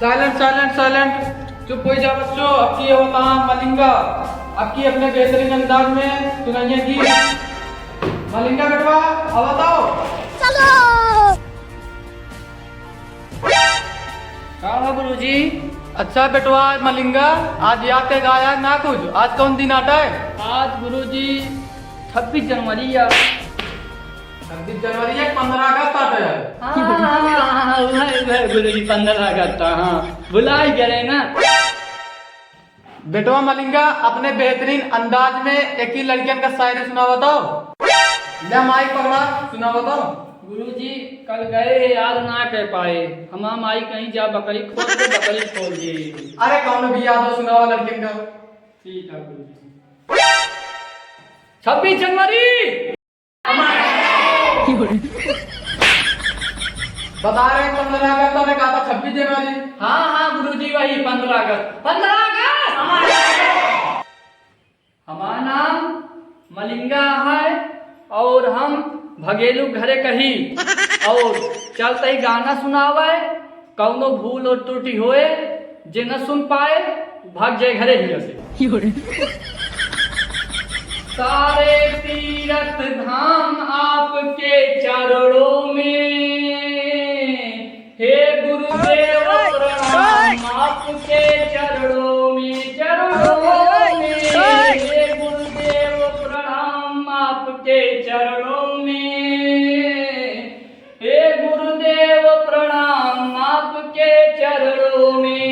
Silent silent silent, चुप हो जा बच्चों। अब की अवतार मलिंगा, अब की अपने बेहतरीन अंदाज में सुनाइए गीत। मलिंगा बेटवा अब बताओ। चलो। हाँ गुरुजी। अच्छा बेटवा मलिंगा, आज याद के गाया ना कुछ, आज कौन दिन आता है? आज गुरुजी 26 जनवरी या 26 जनवरी या 15 अगस्त आता है? गुरुजी 15 अगस्त, हाँ भुला ही गए ना। बेटवा मलिंगा, अपने बेहतरीन अंदाज में एक ही लड़कियन का शायरी सुना बताओ। ले माइक पकड़ा, सुना बताओ। गुरुजी कल गए याद ना कह पाए, हम आई कहीं जा बकरी खोल दे, बकरी खोल दे। अरे कौन भी याद हो सुनावा लड़कियन का। ठीक है गुरुजी। 26 जनवरी। बता रहे हैं 15 अगस्त, ने कहा था 26 जनवरी। हाँ हाँ गुरुजी वही 15 अगस्त। 15 अगस्त हमारा नाम मलिंगा है और हम भगेलू घरे कही और चलते ही गाना सुनावे। कौनो भूल और त्रुटि होए जे न सुन पाए भाग जाए घरे ही से। सारे तीरथ धाम आपके चरणों में, हे गुरुदेव प्रणाम आपके चरणों में, चरणों में, हे गुरुदेव प्रणाम आपके चरणों में, हे गुरुदेव प्रणाम आपके चरणों में।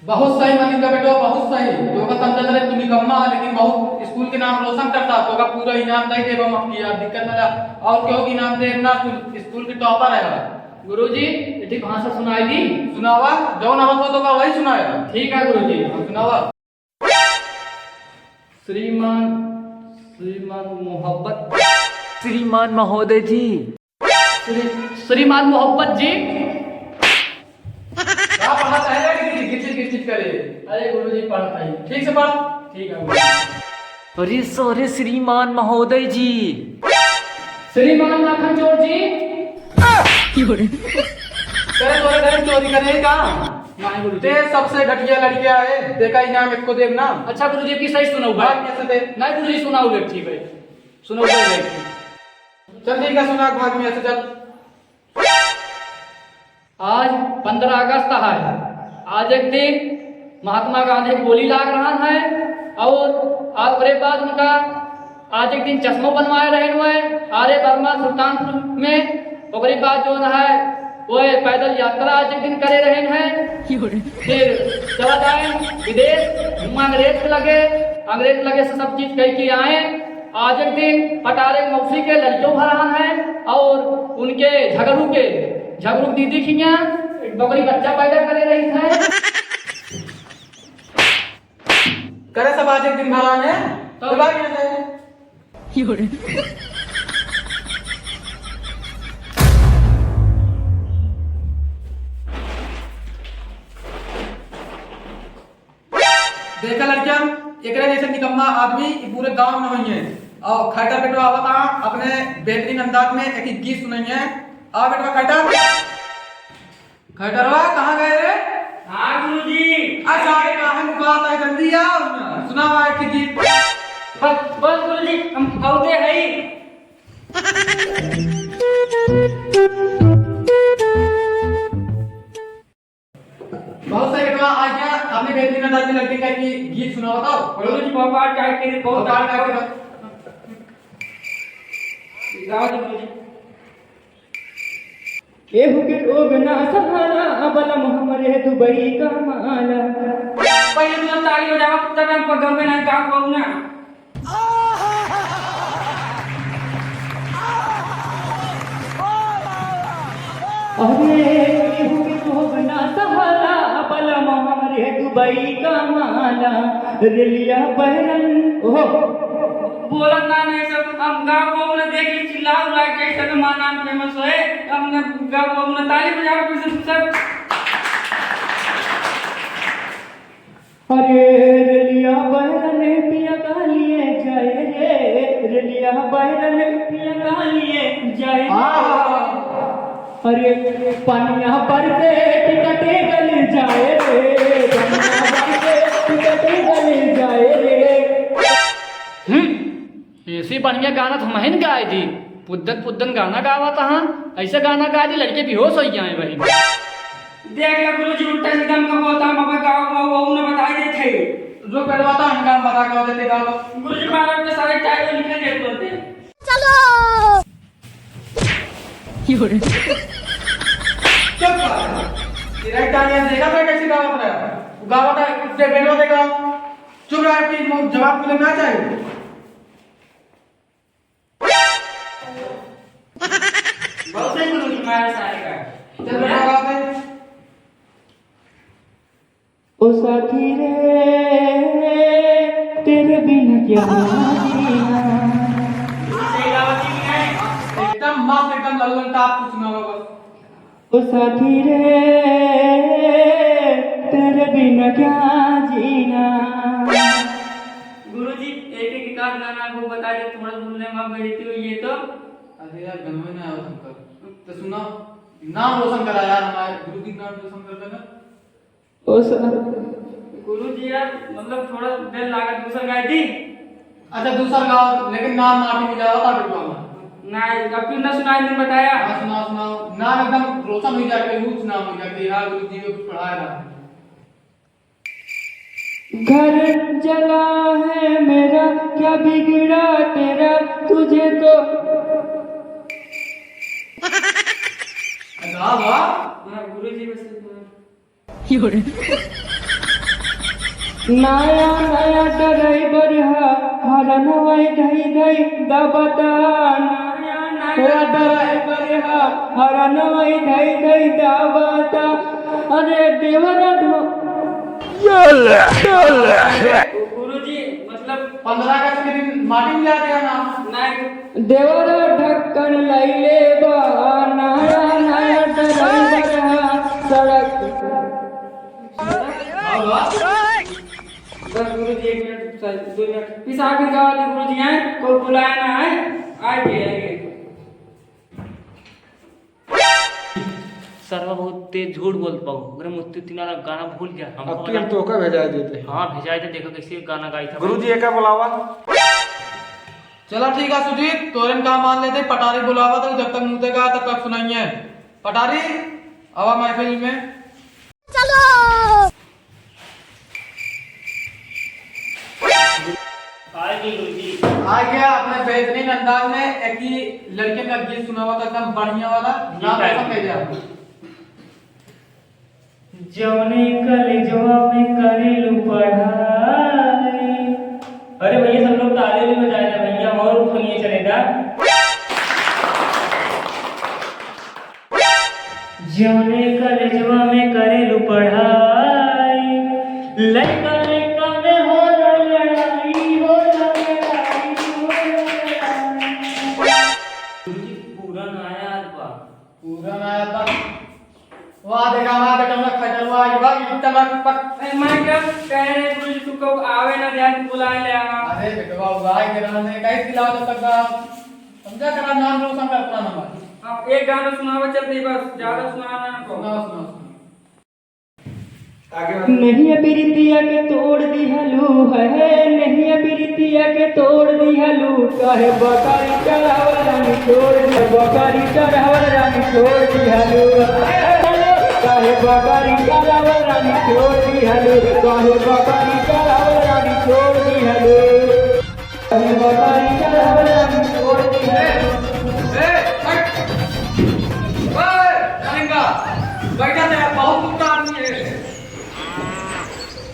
बहुत सही मलिंगा बेटा, बहुत सही। तो का समझ रहे तुम निकम्मा लेकिन बहुत स्कूल के नाम रोशन करता, तो का पूरा इनाम दे देब हम। आपकी यार दिक्कत ना ला। और क्यों इनाम दे ना, तू स्कूल के टॉपर है। गुरुजी ये भाषा सुनाई दी। सुनावा जो ना हो तो का वही सुनाएगा। ठीक है गुरुजी। सुनावा। श्रीमान श्रीमान मोहब्बत, श्रीमान महोदय जी। श्रीमान मोहब्बत जी। क्या पढ़ाता है कि गिचित गिचित करे? अरे गुरुजी पढ़ता ही। ठीक से पढ़। ठीक है गुरुजी। अरे सॉरी श्रीमान महोदय जी। श्रीमान माखन चोर जी। तेरे तोरे घर चोरी करे का? नहीं गुरुजी। ते सबसे घटिया लड़कियां है, देखा इनाम एक को देव ना। अच्छा गुरुजी की सही सुनाओ भाई। भाग कैसे दे? नहीं गुरुजी सुनाओगे ठीक है, सुनाओगे चल ठीक है सुना, भाग में ऐसे चल। आज 15 अगस्त है। आज एक दिन महात्मा गांधी की गोली लाग रहा है और आज बड़े बाद उनका आज एक दिन चश्मा बनवाए रहे हुए आर्य वर्मा सुल्तानपुर में। और बाद जो है वो पैदल यात्रा आज एक दिन करे रहे हैं। फिर चला जाए विदेश, अंग्रेज लगे से सब चीज कह के आए। आज एक दिन पटारे मौसी के लड़कियों भरान है और उनके झगड़ू दीदी खिया बकरी बच्चा पैदा करे रही है। करे सब आज एक दिन भरा है तो भाग कैसे? देखा लड़कियां, एकरा जैसे निकम्मा आदमी पूरे गांव में नहीं है। और खैटर बेटवा आवता अपने बेहतरीन अंदाज में एक ही गीत सुनाइए। आ बेटवा खैटर। खैटरवा कहाँ गए रे? हाँ गुरुजी। अच्छा कहाँ मुकाता है, जल्दी आओ ना। सुनावा एक ही गीत। बस गुरुजी हम खाते हैं। बहुत सही बेटवा, आ गया अपने बेहतरीन अंदाज में लड़की का की गीत सुना बताओ। गुरुजी पापा क्या के बहुत गाओ गाओ गाओ। गाओ गुरुजी। केहू के रोग ना सहारा बलम हमरे दुबई का माला। पहले तो ताली बजावा तब हम पगम में नहीं काम पाऊं ना। अरे केहू के रोग ना सहारा बलम हमरे दुबई का माला। रेलिया बहरन ओहो बोला ना नहीं सब हम गाँव में देख ली चिल्ला उला के सब मां नाम फेमस है। हमने गाँव में ताली बजाओ किसी सब। अरे रेलिया बहरन पिया गालिए जाए रे, रेलिया बहरन पिया गालिए जाए अरे पनिया पर से टिकटे गल जाए रे, पनिया पर से टिकटे गल जाए रे। ऐसे बढ़िया गाना तो हम ही गाए थी। पुद्दन पुद्दन गाना गावा था। ऐसा गाना गाए थे लड़के बेहोश हो जाए भाई। देख ले गुरुजी उल्टा सीधा हमको बोलता हम अपना गाँव वो ने बताई देते जो करवाता हम काम बता के देते गाँव गुरुजी महाराज के सारे टाइम लिखे देते बोलते चलो चुप डायरेक्ट आने देखा था कैसे गाँव पर गाँव था उससे बेलो देगा चुप रहा कि जवाब को लेना चाहिए बहुत सही गुरुजी महाराज सारे का चल बेटा गाँव पे ओ साथी रे तेरे बिना क्या जीना। एकदम मस्त एकदम लल्लन टाप कुछ ना होगा बस ओ साथी रे तेरे बिना क्या जीना। गुरुजी एक एक एकाध गाना को बता दे थोड़ा बोलने में बेइज्जती हुई है तो। अरे यार गनवे में आया शंकर तो सुना नाम रोशन करा यार हमारे गुरु की नाम रोशन कर देना ओ सर गुरुजी यार मतलब थोड़ा देर लागत दूसरा गाय थी। अच्छा दूसरा गाँव लेकिन नाम माटी मिला होता बिल्कुल ना अब क्यों ना सुनाई नहीं बताया। हाँ सुनाओ सुनाओ नाम एकदम रोशन हो जाके ऊंच नाम हो जाके यार गुरु जी को कुछ पढ़ाया रहा घर जला है मेरा क्या बिगड़ा तेरा तुझे तो। वाह वाह गुरुजी बस नया नया ड्राइवर हरन वही धई धई दबता। नया नया ड्राइवर हरन वही धई धई दबता। अरे देवरा गुरुजी मतलब 15 अगस्त के दिन माटी मिला दिया नाम देवरा ढक्कन लैले बा नया नया ड्राइवर सड़क। वाह वाह बस गुरुजी 1 मिनट 2 मिनट पिसा के गावा दे गुरुजी हैं कोई बुलाया ना है आइए सर्व बहुत तेज झूठ बोल पाऊ मेरे मुझसे तीनारा गाना भूल गया अब की हम तो का भेजा देते। हाँ भेजाए थे देखो कैसे गाना गाई था गुरुजी एक का बुलावा चलो ठीक है सुजीत तोरन का मान लेते पटारी बुलावा तो जब तक मुंह तक आया तब तक सुनाइए पटारी आवा महफिल में चलो आ गया अपने बेहतरीन अंदाज में एक ही लड़के का गीत सुना हुआ था एकदम बढ़िया वाला नाम रोशन कह दिया जौने कलेजवा में करेलू पढ़ाई। अरे भैया सब लोग ताली भी बजाए थे भैया और सुनिए चलेगा। जौने कलेजवा में करेलू पढ़ाई लड़का लड़का में हो लड़ाई हो लड़ाई हो लड़ाई। पूरा नया बा पूरा नया था वाह बेटा मैं खजलवा ये भाग इतना पक मैं क्या कह रहे गुरुजी तू कब आवे ना ध्यान बुलाए ले आ। अरे बेटवा वाह के रहने कैसे खिलाओ जब तक समझा करा नाम रोशन कर अपना नंबर अब एक गाना सुनावा चलते बस ज्यादा सुनाना ना सुनाओ सुनाओ नहीं प्रीतिया के तोड़ दिहलू है नहीं प्रीतिया के तोड़ दिहलू काहे बकारी चढ़ावल रानी छोड़ दिया बकारी चढ़ावल रानी छोड़ दिहलू काहे बकारी चढ़ावल रानी छोड़ दिहलू काहे बकारी चढ़ावल रानी छोड़ दिहलू काहे बकारी चढ़ावल रानी छोड़ दिहलू। बैठा तेरा बहुत कुत्ता आदमी है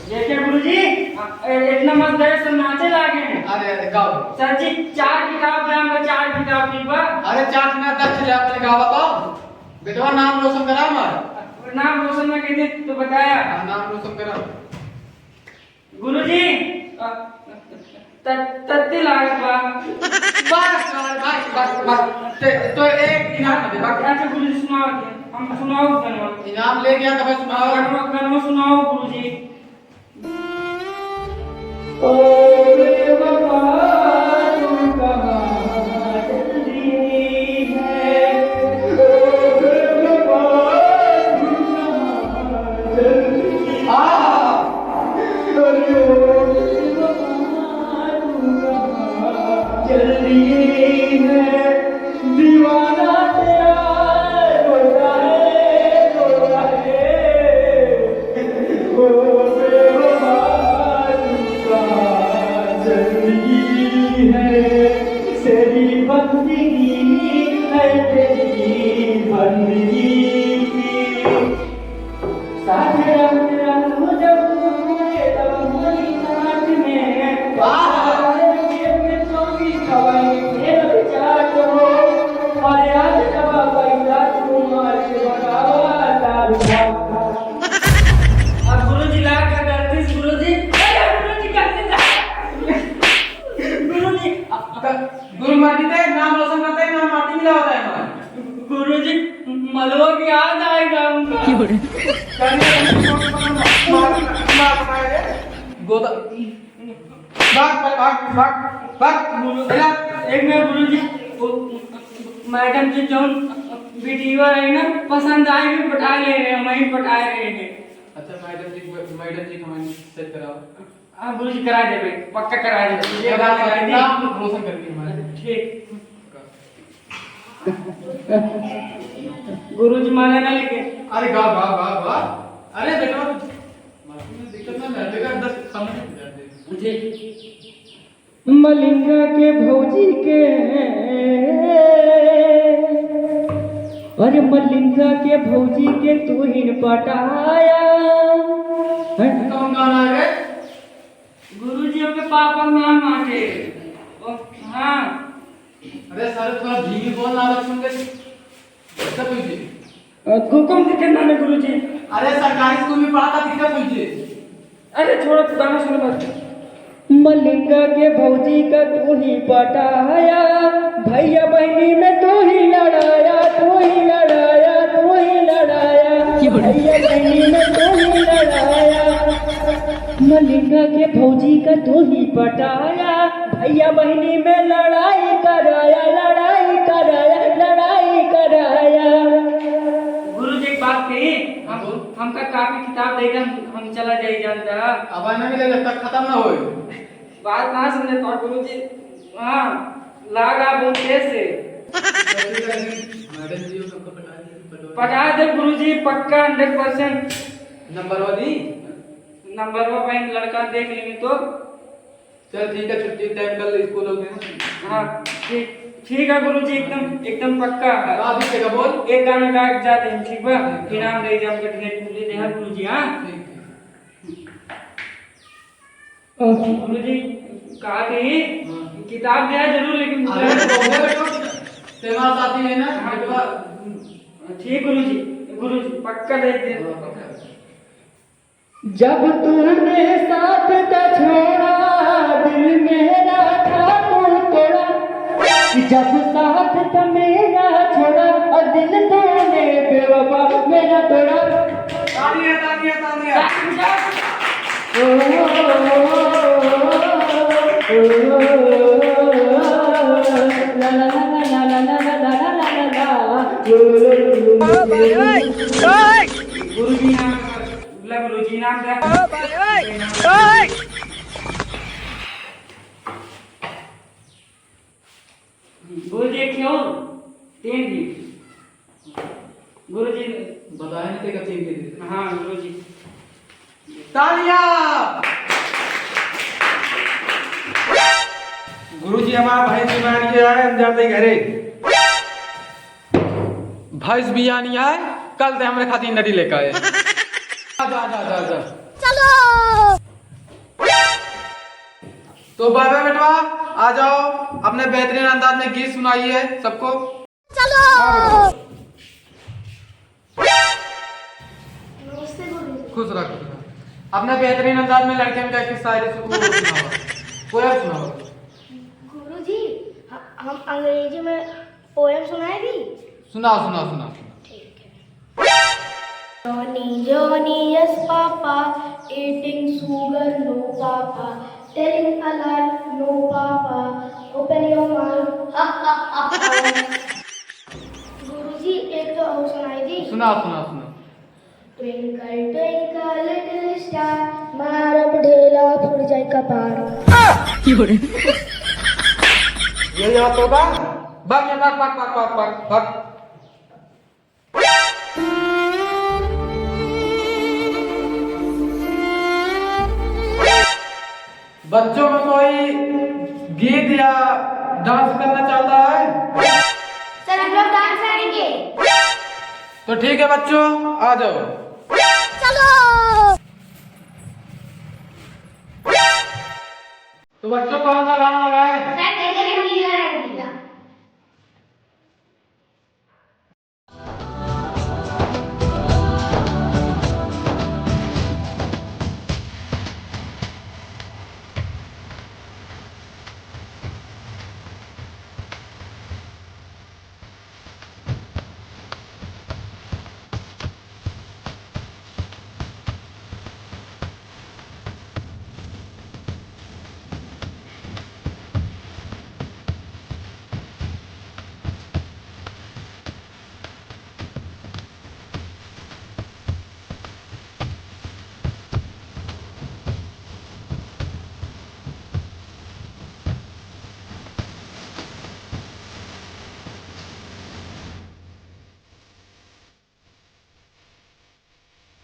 देखिए गुरुजी इतना मत देर से नाचे लागे हैं। अरे गाओ सर जी 4 किताब है हम 4 किताब की बात। अरे चाट ना तक चले अपने गावा तो बेटवा नाम रोशन करा हमारा नाम रोशन में कहते तो बताया नाम रोशन करा गुरुजी तत्ती लागत बा बस बस तो एक इनाम दे बाकी अच्छा गुरुजी सुनाओ हम सुनाओ गनवा इनाम ले गया तो मैं सुनाओ गनवा सुनाओ गुरुजी। ओ रे बाबा तू कहाँ चली है ओ रे बंदगी है दीवाना तेरा रोता है ओ बेवफा तू जिंदगी है तेरी बंदगी है तेरी बंदगी साथ रंग रंग जब हुए तब हमारी नाच में बाहर में चौकी खवाई खेल चाट हो और आज दबा पैसा तुम्हार के बगावा दारू अब गुरुजी ला कर करते गुरुजी गुरुजी करते गुरुजी गुरु माटी थे नाम रोशन करते हैं, नाम माटी मिला होता है हमारा। गुरुजी मलवा की याद आएगा उनका गोदा भाग एक में गुरुजी मैडम जी जो वीडियो है ना पसंद आएगी पटा ले रहे हैं वहीं पटा रहे हैं। अच्छा मैडम जी कमेंट सेट कराओ। हाँ गुरुजी करा दे भाई पक्का करा दे ये बात है नाम रोशन करके हमारे। ठीक गुरुजी माने ना लेके अरे गा गा गा गा अरे बेटा दिक्कत ना है बेटा 10 समझ मलिंगा के भौजी के अरे मलिंगा के भौजी के तू ही पटाया कौन गाना है गुरुजी के पापा नाम आके हाँ अरे सर थोड़ा धीमी बोल ना सुन के दिक्कत हुई थी। हुकुम से करना है गुरुजी। अरे सरकारी स्कूल में पढ़ा था दिक्कत हुई थी। अरे छोड़ो गाना सुनो बस मलिंगा के भौजी का तू ही पटाया भैया बहनी में तू ही लड़ाया तू ही लड़ाया तू ही लड़ाया भैया बहनी में तू ही लड़ाया मलिंगा के भौजी का तू ही पटाया भैया बहनी में लड़ाई कराया लड़ाई कराया लड़ाई कराया। गुरुजी एक बात कही हमका काफी किताब देकर हम चला जाए जानता अब आना मिले जब तक खत्म ना होए। बात ना समझे तो गुरुजी हाँ लागा बोलते से मैडम जी सबको पटा दे गुरुजी पक्का 100% नंबर वाली नंबर वो भाई लड़का देख लेंगे तो चल ठीक है छुट्टी टाइम कल स्कूल हो गए। हाँ ठीक ठीक है गुरुजी एकदम एकदम पक्का गा दीजिएगा बोल एक गाना गा के जाते हैं ठीक बा इनाम दे दे हमको ढेर ले दे हर गुरुजी हाँ गुरुजी कहा थी किताब दिया जरूर लेकिन तेरा साथी है ना बेटवा ठीक गुरुजी गुरुजी पक्का दे दे जब तूने साथ का छोड़ा दिल मेरा था तू तोड़ा जब साथ था मेरा छोड़ा और दिल तूने बेवफा मेरा तोड़ा तालियां तालियां तालियां गुरुजी नाम गुरुजी क्यों 3 दिन गुरुजी बताया नहीं तेरा 3 दिन। हाँ गुरुजी तालियां गुरुजी हमारा भाई बीमार किया है हम जाते घरे। भैंस बियानी आए कल से हमरे खातिर नदी लेकर आए। जा जा जा जा चलो तो बाय बाय बेटवा आ जाओ अपने बेहतरीन अंदाज में गीत सुनाइए सबको। चलो खुश रह अपने बेहतरीन अंदाज में लड़के में जाके शायरी सुनाओ पोएम सुनाओ। गुरुजी हम अंग्रेजी में पोएम सुनाएगी। सुनाओ सुनाओ सुनाओ Johnny, Johnny, yes, Papa. Eating sugar, no, Papa. Telling a lie, no, Papa. Open your mouth, ha ha ha ha. गुरुजी एक तो और सुनाई दी। सुनाओ सुनाओ सुनाओ। Twinkle, twinkle, little star, मारब ढेला फुट जाए कपार। ये बात होगा। भाग ये भाग भाग भाग भाग भाग भाग। बच्चों में कोई गीत या डांस करना चाहता है? सर हम लोग डांस करेंगे। तो ठीक है बच्चों, आ जाओ। चलो। तो बच्चों कौन सा गाना लगाए? सर देखिए हम ये गाना गाएंगे।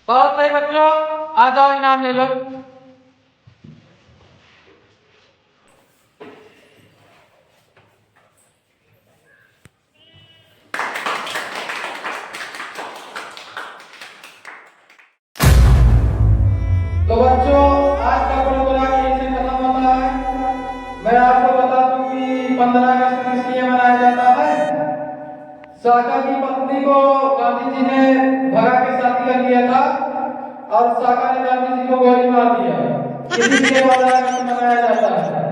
बहुत सही बच्चों, आ जाओ इनाम ले लो। तो बच्चों आज का प्रोग्राम यहीं से खत्म होता है। मैं आपको बता दूं कि 15 अगस्त इसलिए मनाया जाता है, साका की पत्नी को गांधी जी ने भगा के शादी कर लिया था और साका ने गांधी जी को गोली मार दिया। इसी के 15 अगस्त मनाया जाता है।